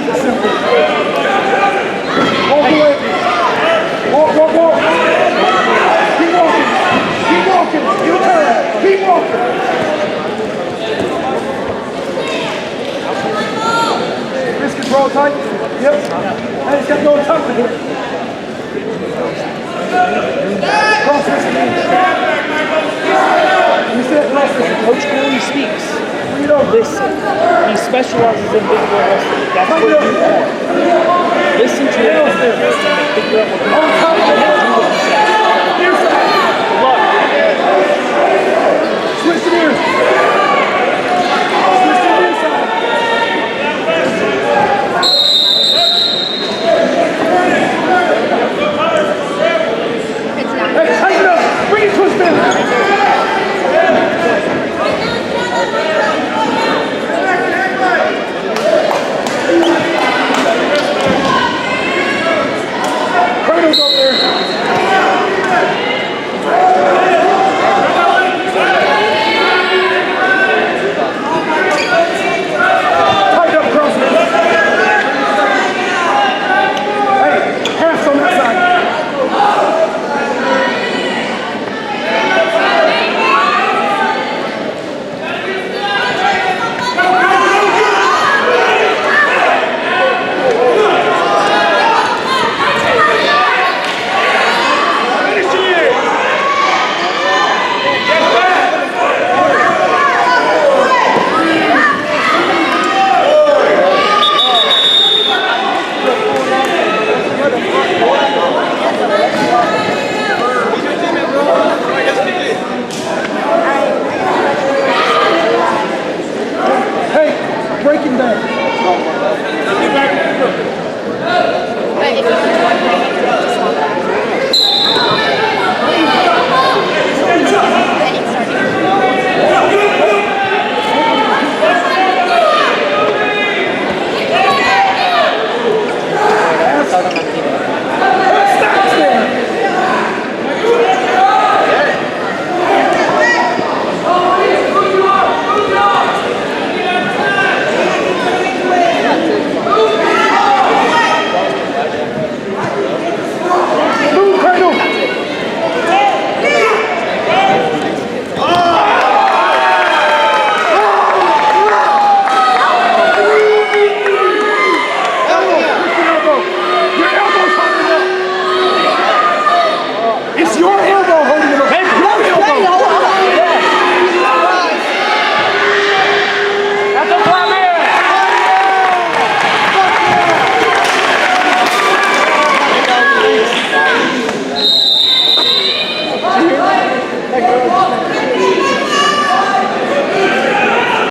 Keep it simple. Walk away. Walk, walk, walk. Keep walking. Keep walking. You turn. Keep walking. Wrist control tight. Yep. And it's got to go tough to hit. Cross wrist again. You said cross wrist. Coach Cooley speaks. You know, Listen. He specializes in big girl wrestling. That's what you are. Listen to him and figure out what you want to do.